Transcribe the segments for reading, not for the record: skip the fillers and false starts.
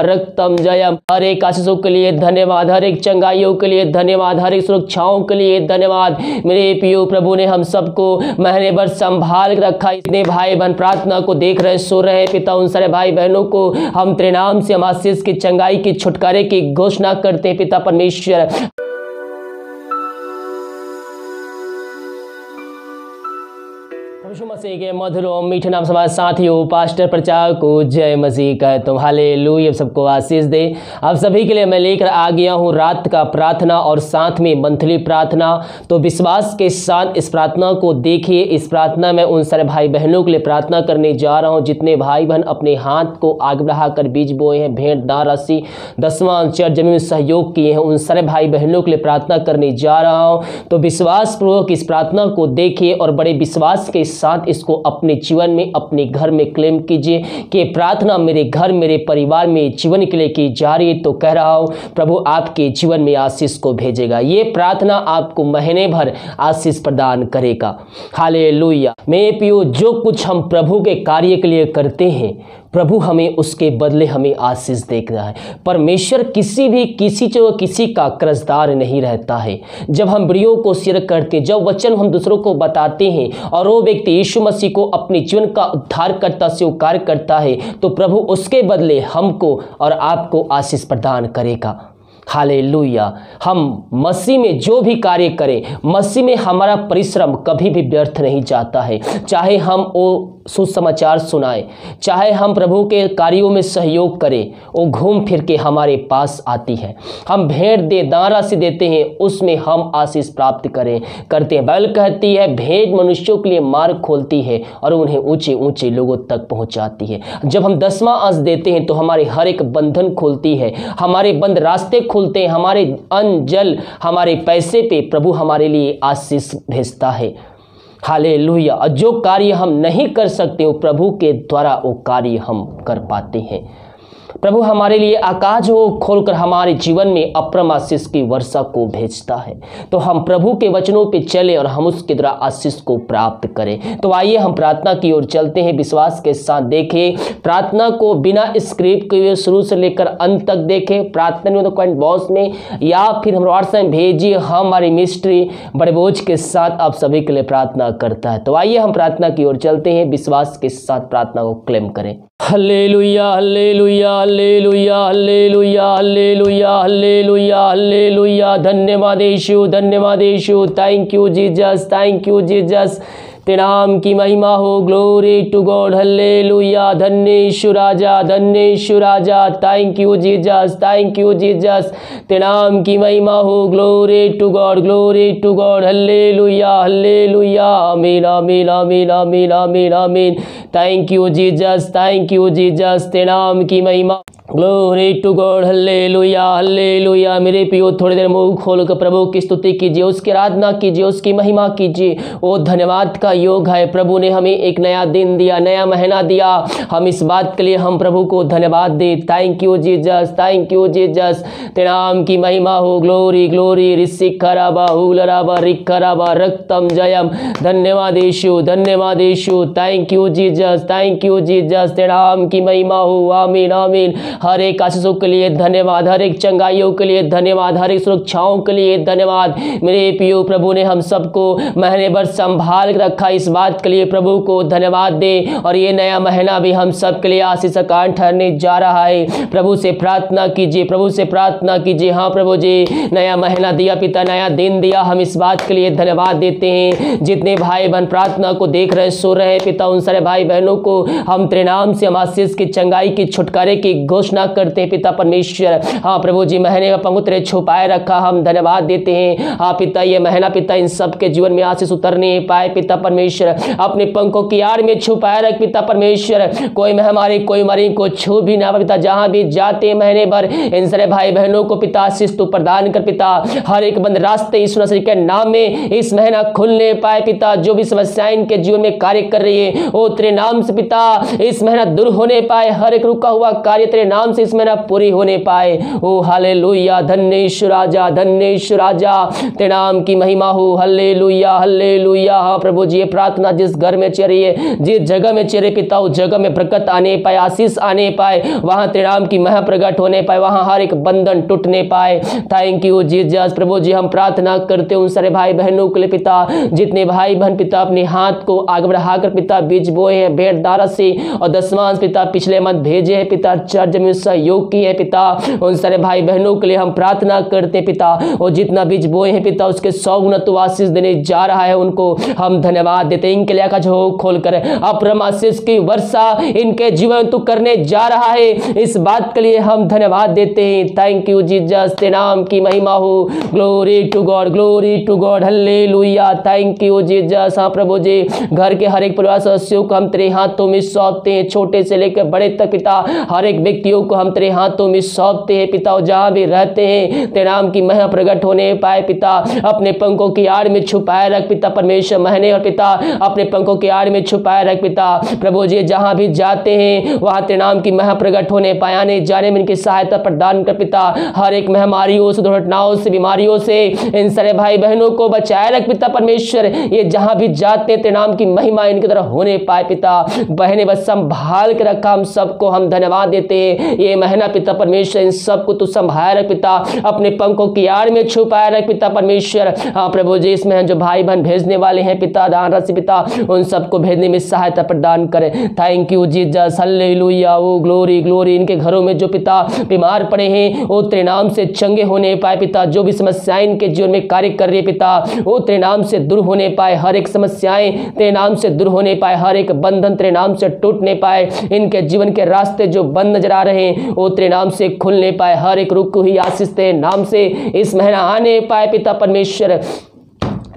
रक्तम जयम। हर एक आशीषों के लिए धन्यवाद, हर एक चंगाइयों के लिए धन्यवाद, हर एक सुरक्षाओं के लिए धन्यवाद। मेरे प्रियो प्रभु ने हम सबको महीने भर संभाल के रखा। इतने भाई बहन प्रार्थना को देख रहे, सो रहे पिता, उन सारे भाई बहनों को हम तेरे नाम से हम आशीष की, चंगाई की, छुटकारे की घोषणा करते हैं पिता परमेश्वर। यीशु मसीह के मधुर और मीठे नाम समाज साथियों, पास्टर प्रचार को जय मसीह कहता हूँ। हालेलुया, सबको आशीष दे। आप सभी के लिए मैं लेकर आ गया हूँ रात का प्रार्थना और साथ में मंथली प्रार्थना। तो विश्वास के साथ इस प्रार्थना को देखिए। इस प्रार्थना में उन सारे भाई बहनों के लिए प्रार्थना करने जा रहा हूँ जितने भाई बहन अपने हाथ को आगे बढ़ाकर बीज बोए हैं, भेंट, दान राशि, दसवां अंचर जमीन में सहयोग किए हैं, उन सारे भाई बहनों के लिए प्रार्थना करने जा रहा हूँ। तो विश्वास पूर्वक इस प्रार्थना को देखिए और बड़े विश्वास के साथ इसको अपने जीवन में, अपने घर में क्लेम कीजिए कि प्रार्थना मेरे घर, मेरे परिवार में जीवन के लिए की जा रही है। तो कह रहा हूं प्रभु आपके जीवन में आशीष को भेजेगा। ये प्रार्थना आपको महीने भर आशीष प्रदान करेगा। हालेलुया। मेरे प्रियो, जो कुछ हम प्रभु के कार्य के लिए करते हैं प्रभु हमें उसके बदले हमें आशीष देख रहा है। परमेश्वर किसी का कर्जदार नहीं रहता है। जब हम वीडियो को शेयर करते हैं, जब वचन हम दूसरों को बताते हैं और वो व्यक्ति यीशु मसीह को अपने जीवन का उद्धारकर्ता स्वीकार करता है तो प्रभु उसके बदले हमको और आपको आशीष प्रदान करेगा। हालेलुया। हम मसीह में जो भी कार्य करें, मसीह में हमारा परिश्रम कभी भी व्यर्थ नहीं जाता है। चाहे हम वो सुसमाचार सुनाएं, चाहे हम प्रभु के कार्यों में सहयोग करें, वो घूम फिर के हमारे पास आती है। हम भेंट दे, दान राशि देते हैं, उसमें हम आशीष प्राप्त करते हैं। बाइबल कहती है भेंट मनुष्यों के लिए मार्ग खोलती है और उन्हें ऊंचे ऊंचे लोगों तक पहुंचाती है। जब हम 10वां अंश देते हैं तो हमारे हर एक बंधन खोलती है, हमारे बंद रास्ते खुलते हैं, हमारे अन्न जल, हमारे पैसे पे प्रभु हमारे लिए आशीष भेजता है। हालेलुया। और जो कार्य हम नहीं कर सकते वो प्रभु के द्वारा वो कार्य हम कर पाते हैं। प्रभु हमारे लिए आकाश को खोलकर हमारे जीवन में अपरम आशीष की वर्षा को भेजता है। तो हम प्रभु के वचनों पे चले और हम उसके द्वारा आशीष को प्राप्त करें। तो आइए हम प्रार्थना की ओर चलते हैं, विश्वास के साथ देखें। प्रार्थना को बिना स्क्रिप्ट के शुरू से लेकर अंत तक देखें। प्रार्थना में तो कमेंट बॉक्स में या फिर हम व्हाट्सएप में भेजिए। हमारी मिस्ट्री बड़े बोझ के साथ आप सभी के लिए प्रार्थना करता है। तो आइए हम प्रार्थना की ओर चलते हैं, विश्वास के साथ प्रार्थना को क्लेम करें। Hallelujah, hallelujah, hallelujah, hallelujah, hallelujah, hallelujah, hallelujah. धन्यवाद यीशु, धन्यवाद यीशु। Thank you Jesus, thank you Jesus. तेरे नाम की महिमा हो। Glory to God. हल्लेलुया। धन्य यीशु राजा, धन्य यीशु राजा। Thank you Jesus, thank you Jesus. तेरे नाम की महिमा हो। Glory to God, glory to God. Hallelujah, hallelujah. आमीन, आमीन, आमीन, आमीन, आमीन, आमीन। Thank you Jesus, thank you Jesus. तेरे नाम की महिमा। Glory to God. Hallelujah, hallelujah. मेरे प्रियो, थोड़ी देर मुंह खोलकर प्रभु की स्तुति कीजिए, उसकी आराधना कीजिए, उसकी महिमा कीजिए। वो धन्यवाद का योग है। प्रभु ने हमें एक नया दिन दिया, नया महीना दिया। हम इस बात के लिए हम प्रभु को धन्यवाद दे। Thank you Jesus, thank you Jesus. तेरे नाम की महिमा हो। Glory, glory. रिसिखराबा हुलराबा रिखराबा रक्तम जयम। धन्यवाद यीशु, धन्यवाद यीशु। Thank you Jesus, thank you Jesus. तेरे नाम की महिमा हो। आमीन, आमीन। हर एक आशीषों के लिए धन्यवाद, हर एक चंगाइयों के लिए धन्यवाद, हर एक सुरक्षाओं के लिए धन्यवाद। मेरे प्रियो प्रभु ने हम सबको महीने भर संभाल के रखा। इस बात के लिए प्रभु को धन्यवाद दे। और ये नया महीना भी हम सब के लिए आशीष का कारण ठहरने जा रहा है। प्रभु से प्रार्थना कीजिए, प्रभु से प्रार्थना कीजिए। हाँ प्रभु जी, नया महीना दिया पिता, नया दिन दिया, हम इस बात के लिए धन्यवाद देते हैं। जितने भाई बहन प्रार्थना को देख रहे, सो रहे पिता, उन सारे भाई बहनों को हम तेरे नाम से हम आशीष की, चंगाई की, छुटकारे की घोषणा करते हैं पिता परमेश्वर। हाँ प्रभु जी, महीने का पंखु तेरे छुपाए रखा, हम धन्यवाद देते हैं। हाँ पिता, ये महीना पिता इन सबके जीवन में आशीष उतरने पाए पिता परमेश्वर। अपने पंखों की आड़ में छुपाए रख पिता परमेश्वर। कोई महामारी, कोई मरीज को छू भी ना पिता। जहां भी जाते महीने भर इन सारे भाई बहनों को पिता आशीष तू प्रदान कर पिता। हर एक बंद रास्ते यीशु मसीह के नाम में इस महीना खुलने पाए पिता। जो भी समस्याएं इनके जीवन में कार्य कर रही है वो तेरे नाम से पिता इस महीना दूर होने पाए। हर एक रुका हुआ कार्य तेरे नाम नाम से इस महीना पूरी होने पाए। ओ हालेलुया, धन्येश्वर राजा, धन्येश्वर राजा, तेरे नाम की महिमा हो। Hallelujah, hallelujah. हाँ प्रभु जी, ये प्रार्थना जिस घर में चल रही है, जिस जगह में चल रही पिता, उस जगह में बरकत आने पाए, आशीष आने पाए, वहां तेरे नाम की मह प्रकट होने पाए, वहां हर एक बंधन टूटने पाए। Thank you Jesus. प्रभु जी हम प्रार्थना करते हैं उन सारे भाई बहनों के लिए पिता, जितने भाई बहन पिता अपने हाथ को आगे बढ़ाकर पिता बीज बोए हैं भेंट दारा से और दसवांश पिता पिछले मत भेजे हैं पिता, चर्च में सहयोग किए हैं पिता, उन सारे भाई बहनों के लिए हम प्रार्थना करते पिता, और जितना बीज बोए हैं पिता उसके 100 गुना तो आशीष देने जा रहा है, उनको हम धन्यवाद देते हैं। इनके लिए आकाश हो खोलकर अपरम आशीष की वर्षा इनके जीवन तो करने जा रहा है, इस बात के लिए हम धन्यवाद देते हैं। थैंक यू जीसस, तेरे नाम की महिमा हो। Glory to God, glory to God, hallelujah. Thank you Jesus. हाँ प्रभु जी, घर के हर एक परिवार सदस्यों को हम तेरे हाथों में सौंपते हैं, छोटे से लेकर बड़े तक पिता, हर एक व्यक्तियों को हम तेरे हाथों में सौंपते हैं पिता, और जहां भी रहते हैं तेरे नाम की महिमा प्रकट होने पाए पिता, अपने पंखों की आड़ में छुपाए रख पिता परमेश्वर, महने और पिता अपने पंखों की आड़ में छुपाए रख पिता। प्रभु जी जहां भी जाते हैं वहां तेरे नाम की महिमा प्रकट होने पाए, आने जाने में इनकी सहायता प्रदान कर पिता, हर एक महामारियों से, दुर्घटनाओं से, बीमारियों से इन सारे भाई बहनों को बचाए रख पिता परमेश्वर, ये जहां भी जाते तेरे नाम की महिमा इनकी तरह होने पाए पिता। बहने बस संभाल के रखा, हम सबको हम धन्यवाद देते हैं। ये महीना पिता परमेश्वर इन सबको तू संभाल रख पिता, अपने पंखों की आड़ में छुपाए रख पिता परमेश्वर। हाँ प्रभु जी, इसमें जो भाई बहन भेजने वाले हैं पिता, दान राशि पिता, उन सबको भेजने में सहायता प्रदान करें। Thank you Jesus, hallelujah. O glory, glory. इनके घरों में जो पिता बीमार पड़े हैं वो तेरे नाम से चंगे होने पाए पिता, जो भी समस्याएं इनके जीवन में कार्य कर रही है पिता, वो तेरे नाम से दूर होने पाए, हर एक समस्याएं तेरे नाम से दूर होने पाए, हर एक बंधन तेरे नाम से टूटने पाए, इनके जीवन के रास्ते जो बंद नजर आ रहे हैं वो तेरे नाम से खुलने पाए, हर एक रुक हुई आशीष तेरे नाम से इस महीना आने पाए पिता परमेश्वर।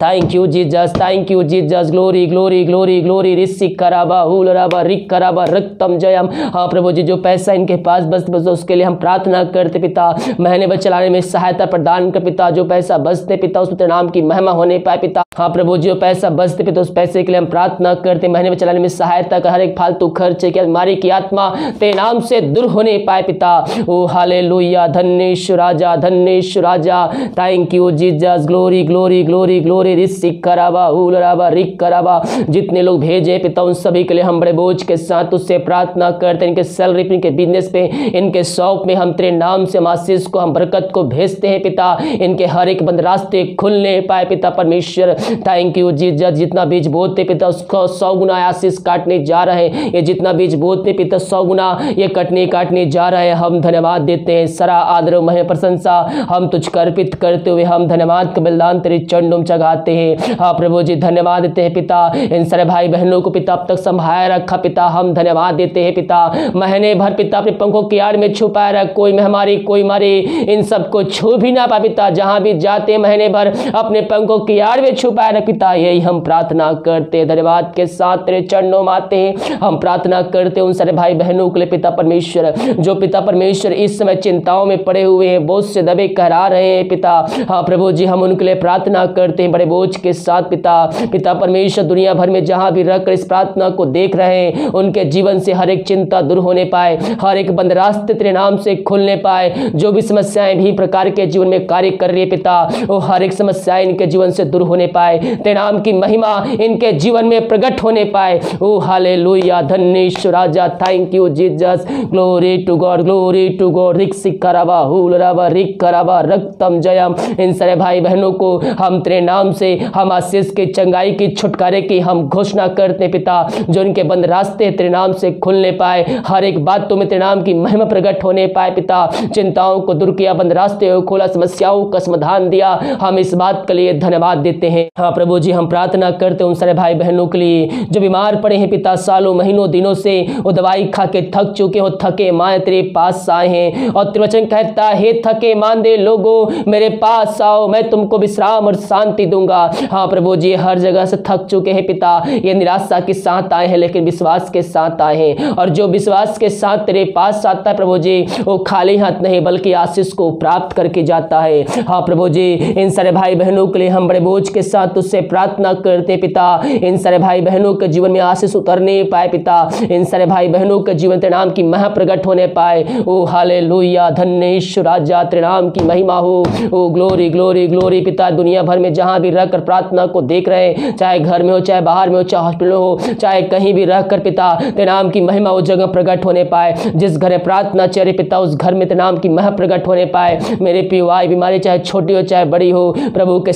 Thank you Jesus, thank you Jesus. Glory, glory, glory, glory. ऋषि कराबा हुल राबा रिक कराबा रक्तम जयम। हाँ प्रभु जी, जो पैसा इनके पास बस उसके लिए हम प्रार्थना करते पिता, महीने भर चलाने में सहायता प्रदान कर पिता, जो पैसा बचते पिता उस तेरे नाम की महिमा होने पाए पिता। हाँ प्रभु जी, जो पैसा बचते पिता उस पैसे के लिए हम प्रार्थना करते, महीने में चलाने में सहायता कर, हर एक फालतू खर्चे की बीमारी की आत्मा तेरे नाम से दूर होने पाए पिता। ओ हालेलुया, धन्येश्वर राजा, धन्येश्वर राजा। Thank you Jesus. Glory, glory, glory, glory. ऋषि कराबा हुल राबा रिक कराबा। जितने लोग भेजे पिता उन सभी के लिए हम बड़े बोझ के साथ उससे प्रार्थना करते हैं, इनके सैलरी पे, इनके बिजनेस पे, इनके शॉप में हम तेरे नाम से आशीष को, हम बरकत को भेजते हैं पिता, इनके हर एक बंद रास्ते खुलने पाए पिता परमेश्वर। Thank you Jesus. जितना बीज बोते पिता उसको 100 गुना आशीष काटने जा रहे हैं, ये जितना बीज बोते पिता 100 गुना ये काटने जा रहे हैं, हम धन्यवाद देते हैं। सारा आदर मह प्रशंसा हम तुझ को अर्पित करते हुए हम धन्यवाद का बलिदान तेरे चरणों में चढ़ाते हैं। हाँ प्रभु जी, धन्यवाद देते हैं पिता, इन सारे भाई बहनों को पिता अब तक संभाल रखा पिता, हम धन्यवाद देते हैं पिता। महीने भर पिता अपने पंखों की आड़ में छुपाए रख, कोई महामारी कोई मारी इन सबको छू भी ना पाए पिता, जहां भी जाते महीने भर अपने पंखों की आड़ में छुपाए रख पिता, यही हम प्रार्थना करते हैं। धन्यवाद के साथ तेरे चरणों में आते हैं, हम प्रार्थना करते हैं उन सारे भाई बहनों के लिए पिता परमेश्वर, जो पिता परमेश्वर इस समय चिंताओं में पड़े हुए हैं, बोझ से दबे कहरा रहे हैं पिता। हाँ प्रभु जी, हम उनके लिए प्रार्थना करते हैं बड़े बोझ के साथ पिता परमेश्वर, दुनिया भर में जहां भी रहकर इस प्रार्थना को देख रहे हैं उनके जीवन से हर एक चिंता दूर होने पाए, हर एक बंद रास्ते तेरे नाम से खुलने पाए, जो भी समस्याएं भी प्रकार के जीवन में कार्य कर रही है पिता, वो हर एक समस्याएं इनके जीवन से दूर होने पाए, तेरे नाम की महिमा इनके जीवन में प्रकट होने पाए। ओ हालेलुया, धन्येश्वर राजा। Thank you Jesus. Glory to God, glory to God. रिक सिक्कराबा हुल राबा रिक कराबा रक्तम जयम। इन सारे भाई बहनों को हम तेरे नाम से हम आशीष की, चंगाई की, छुटकारे की हम घोषणा करते पिता, जो इनके बंद रास्ते तेरे नाम से खुलने पाए, हर एक बातों में तेरे नाम की महिमा प्रकट होने पाए पिता, चिंताओं को दूर किया, बंद रास्ते को खोला, समस्याओं का समाधान दिया, हम इस बात के लिए धन्यवाद देते हैं। हाँ प्रभु जी, हम प्रार्थना करते हैं उन सारे भाई बहनों के लिए जो बीमार पड़े हैं पिता, सालों महीनों दिनों से वो दवाई खा के थक चुके हो, थके माए तेरे पास आए हैं, और त्रिवचन कहता है थके मांदे लोगों मेरे पास आओ, मैं तुमको विश्राम और शांति दूंगा। करूंगा। हाँ प्रभु जी, हर जगह से थक चुके हैं पिता, ये निराशा के साथ आए हैं लेकिन विश्वास के साथ आए हैं, और जो विश्वास के साथ तेरे पास आता है प्रभु जी, वो खाली हाथ नहीं बल्कि आशीष को प्राप्त करके जाता है। हाँ प्रभु जी, इन सारे भाई बहनों के लिए हम बड़े बोझ के साथ तुझसे प्रार्थना करते पिता, इन सारे भाई बहनों के जीवन में आशीष उतरने पाए पिता, इन सारे भाई बहनों के जीवन तेरे नाम की महा प्रकट होने पाए। ओ हालेलुया, धन्य यीशु राजा, तेरे नाम की महिमा हो। ओ ग्लोरी ग्लोरी ग्लोरी पिता, दुनिया भर में जहां भी रहकर प्रार्थना को देख रहे हैं, चाहे घर में हो, चाहे बाहर में हो, चाहे हॉस्पिटल हो, चाहे कहीं भी रहकर पिता तेरे नाम की महिमा उस जगह प्रकट होने पाए। जिस घर में प्रार्थना चले पिता, उस घर में तेरे नाम की महा प्रकट होने पाए। मेरे पीवाई बीमारी चाहे छोटी हो चाहे बड़ी हो, प्रभु के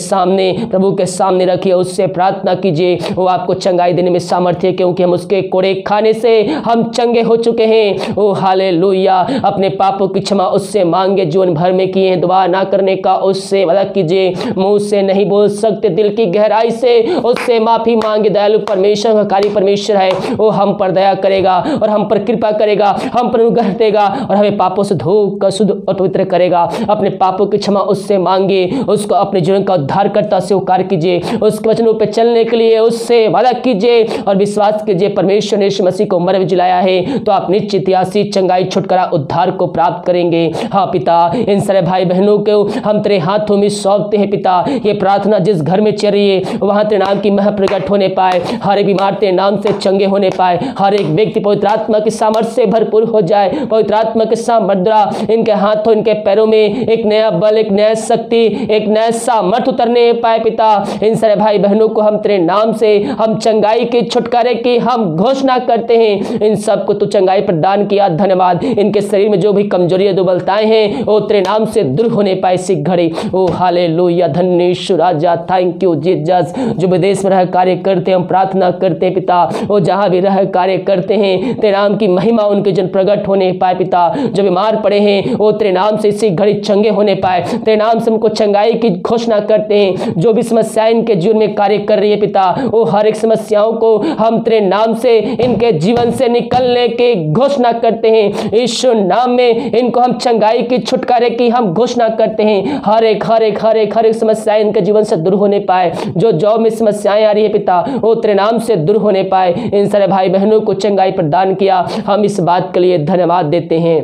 सामने रखिए, उससे प्रार्थना कीजिए, वो आपको चंगाई देने में सामर्थ्य है, क्योंकि हम उसके कोड़े खाने से हम चंगे हो चुके हैं। ओ हालेलुया, अपने पापों की क्षमा उससे मांगे, जीवन भर में किए हैं दोबारा ना करने का उससे वादा कीजिए। मुंह से नहीं बोल सकते, दिल की गहराई से उससे माफी मांगे। दयालु परमेश्वर का कार्य परमेश्वर है, वो हम पर दया करेगा और हम पर कृपा करेगा, हम पर अनुग्रह देगा और हमें पापों से धोकर शुद्ध और पवित्र करेगा। अपने पापों की क्षमा उससे मांगे, उसको अपने जीवन का उद्धारकर्ता स्वीकार कीजिए, उसके वचनों पर चलने के लिए उससे वादा कीजिए और विश्वास कीजिए परमेश्वर ने यीशु मसीह को मर जिलाया है, तो आप निश्चित यासी चंगाई छुटकारा उद्धार को प्राप्त करेंगे। हाँ पिता, इन सारे भाई बहनों को हम तेरे हाथों में सौंपते हैं पिता। ये प्रार्थना जिस घर में चल रही है वहां तेरे नाम की महा प्रकट होने पाए, हर एक बीमार तेरे नाम से चंगे होने पाए, हर एक व्यक्ति पवित्र आत्मा की सामर्थ्य से भरपूर हो जाए। पवित्र आत्मा के सामर्थ्य इनके हाथों इनके पैरों में एक नया बल, एक नया शक्ति, एक नया सामर्थ्य उतरने पाए पिता। इन सारे भाई बहनों को हम तेरे नाम से हम चंगाई के छुटकारे की हम घोषणा करते हैं। इन सबको तू चंगाई प्रदान किया, धन्यवाद। इनके शरीर में जो भी कमजोरियां दुर्बलताएं हैं वो तेरे नाम से दूर होने पाए इसी घड़ी। ओ हालेलुया, धन्य यीशु राजा, थैंक यू जीसस। जो विदेश में रह कार्य करते हैं हम प्रार्थना करते हैं पिता, वो जहां भी रह कार्य करते हैं तेरे नाम की महिमा उनके जन प्रकट होने पाए पिता। जो बीमार पड़े हैं वो तेरे नाम से इसी घड़ी चंगे होने पाए, तेरे नाम से उनको चंगाई की घोषणा करते हैं। जो भी समस्याएं इनके जीवन में कार्य कर रही है पिता, वो हर एक समस्याओं को हम तेरे नाम से इनके जीवन से निकलने की घोषणा करते हैं। यीशु नाम में इनको हम चंगाई की छुटकारे की हम घोषणा करते हैं। हर एक समस्याएं इनके जीवन से दूर होने पाए। जो जॉब में समस्याएं आ रही है पिता, वो तेरे नाम से दूर होने पाए। इन सारे भाई बहनों को चंगाई प्रदान किया, हम इस बात के लिए धन्यवाद देते हैं।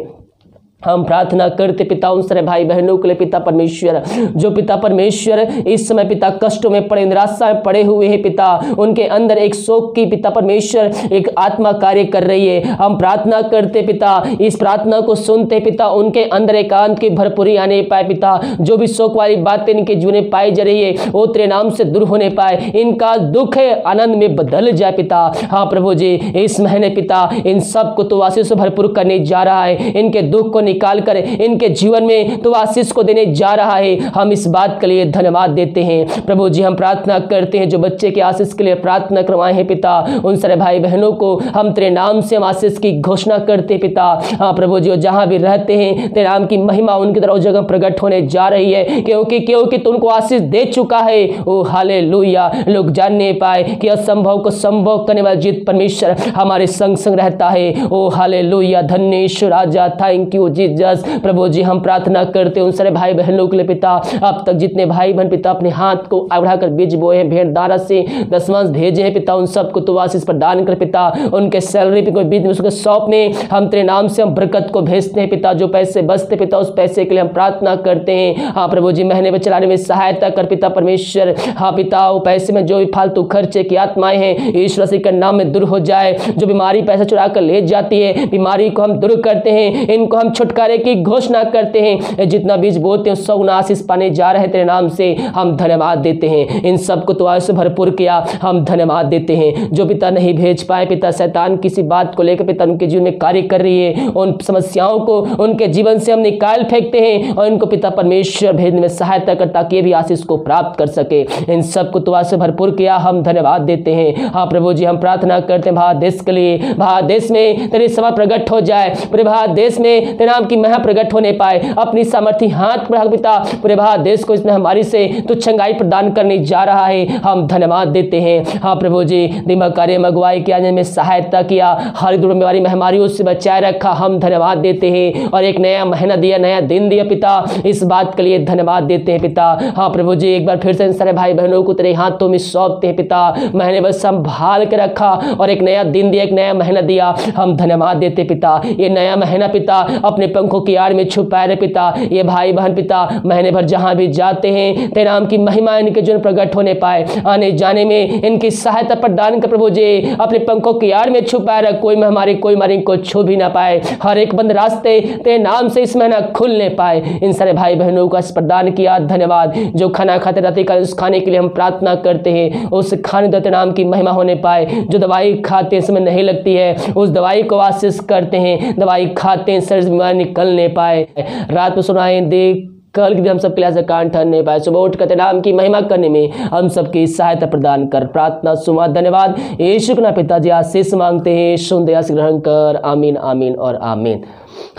हम प्रार्थना करते पिता उन सारे भाई बहनों के लिए पिता परमेश्वर, जो पिता परमेश्वर इस समय पिता कष्टों में पड़े, निराशा में पड़े हुए हैं पिता, उनके अंदर एक शोक की पिता परमेश्वर एक आत्मा कार्य कर रही है। हम प्रार्थना करते पिता, इस प्रार्थना को सुनते पिता, उनके अंदर एकांत की भरपूरी आने पाए पिता। जो भी शोक वाली बातें इनके जीवन में पाई जा रही है वो तेरे नाम से दूर होने पाए, इनका दुख है आनंद में बदल जाए पिता। हाँ प्रभु जी, इस महीने पिता इन सबको तो आशीष से भरपूर करने जा रहा है। इनके दुख को निकाल कर इनके जीवन में तो आशीष को देने जा रहा है। हम इस बात के लिए धन्यवाद देते हैं प्रभु जी। हम प्रार्थना करते हैं जो बच्चे के आशीष के लिए प्रार्थना करवाए हैं पिता, उन सारे भाई बहनों को हम तेरे नाम से हम आशीष की घोषणा करते पिता। हाँ प्रभु जी, जहां भी रहते हैं तेरे नाम की महिमा उनकी तरफ जगह प्रकट होने जा रही है, क्योंकि तू उनको आशीष दे चुका है। ओ हालेलुया, लोग जानने पाए कि असंभव को संभव करने वाला जीत परमेश्वर हमारे संग संग रहता है। ओ हालेलुया, धन्य यीशु राजा, थैंक यू जीसस। प्रभु जी, हम प्रार्थना करते हैं उन सारे भाई बहनों के लिए पिता। अब तक जितने भाई बहन पिता अपने हाथ को बढ़ाकर बीज बोए हैं, भेंट दारा से दशमांश भेजे हैं पिता, उन सबको तो आशीष प्रदान कर पिता। उनके सैलरी पे कोई बीज उसके शॉप में हम तेरे नाम से हम बरकत को भेजते हैं पिता। जो पैसे बचते पिता उस पैसे के लिए हम प्रार्थना करते हैं। हाँ प्रभु जी, महीने में चलाने में सहायता कर पिता परमेश्वर। हाँ पिता, वो पैसे में जो भी फालतू खर्चे की आत्माएं हैं ईश्वर मसीह के नाम में दूर हो जाए। जो बीमारी पैसा चुरा कर ले जाती है, बीमारी को हम दूर करते हैं, इनको हम छुटकारे की घोषणा करते हैं। जितना बीज बोते हैं 100 गुना आशीष पाने जा रहे हैं तेरे नाम से, हम धन्यवाद देते हैं। इन सबको तो आशीष से भरपूर किया, हम धन्यवाद देते हैं। जो पिता नहीं भेज पाए पिता, शैतान किसी बात को लेकर पिता उनके जीवन में कार्य कर रही है, उन समस्याओं को उनके जीवन से हम निकाल फेंकते हैं और इनको पिता परमेश्वर भेजने में सहायता कर, ताकि ये भी आशीष को प्राप्त कर सके। इन सबको तो आशीष से भरपूर किया, हम धन्यवाद देते हैं। हाँ प्रभु जी, हम प्रार्थना करते हैं भारत देश के लिए। भारत देश में तेरी सभा प्रकट हो जाए, पूरे भारत देश में तेरा नाम की महिमा प्रकट होने पाए। अपनी सामर्थ्य हाथ बढ़ा पिता पूरे भारत देश को इस महामारी से तो चंगाई प्रदान करने जा रहा है। हम धन्यवाद देते हैं। हाँ प्रभु जी, दिमाग कार्य अगुवाई के आने में सहायता किया, हर दूर बीमारी महामारियों से बचाए रखा, हम धन्यवाद देते हैं। और एक नया महीना दिया, नया दिन दिया पिता, इस बात के लिए धन्यवाद देते हैं पिता। हाँ प्रभु जी, एक बार फिर से सारे भाई बहनों को तेरे हाथों में सौंपते हैं पिता। महीने भर संभाल के रखा और एक नया दिन दिया, एक नया महीना दिया, हम धन्यवाद देते पिता। ये नया महीना पिता अपने पंखों की आड़ में छुपाए रहे पिता। ये भाई बहन पिता महीने भर जहां भी जाते हैं तेरे नाम की महिमा इनके जीवन प्रकट होने पाए, आने जाने में इनकी सहायता प्रदान कर प्रभु जी। अपने पंखों की आड़ में छुपाए रख, कोई महामारी कोई मारी को छू भी ना पाए। हर एक बंद रास्ते तेरे नाम से इस महीना खुलने पाए। इन सारे भाई बहनों का प्रदान किया, धन्यवाद। जो खाना खाते रहते का उस खाने के लिए हम प्रार्थना करते हैं, उस खाने देते नाम की महिमा होने पाए। जो दवाई खाते समय नहीं लगती है, उस दवाई को आशीष करते हैं, दवाई खाते हैं शरीर से बीमारी निकलने पाए। रात में सुनाए देख कल के दिन हम सब क्लास कान ठहरने पाए, सुबह उठ कर नाम की महिमा करने में हम सबकी सहायता प्रदान कर। प्रार्थना सुमा धन्यवाद यीशु के नाम पिताजी आशीष मांगते हैं, सुन दया से ग्रहण कर। आमीन आमीन और आमीन।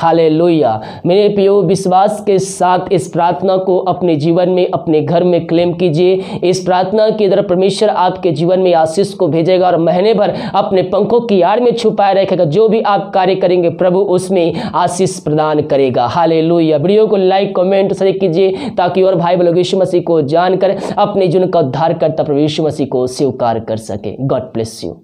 हालेलुया। मेरे प्रियो, विश्वास के साथ इस प्रार्थना को अपने जीवन में, अपने घर में क्लेम कीजिए। इस प्रार्थना के द्वारा परमेश्वर आपके जीवन में आशीष को भेजेगा और महीने भर अपने पंखों की आड़ में छुपाए रखेगा। जो भी आप कार्य करेंगे प्रभु उसमें आशीष प्रदान करेगा। हालेलुया। वीडियो को लाइक कमेंट शेयर कीजिए ताकि और भाई लोग यीशु मसीह को जानकर अपने जीवन का उद्धार करता प्रभु यीशु मसीह को स्वीकार कर सके। God bless you.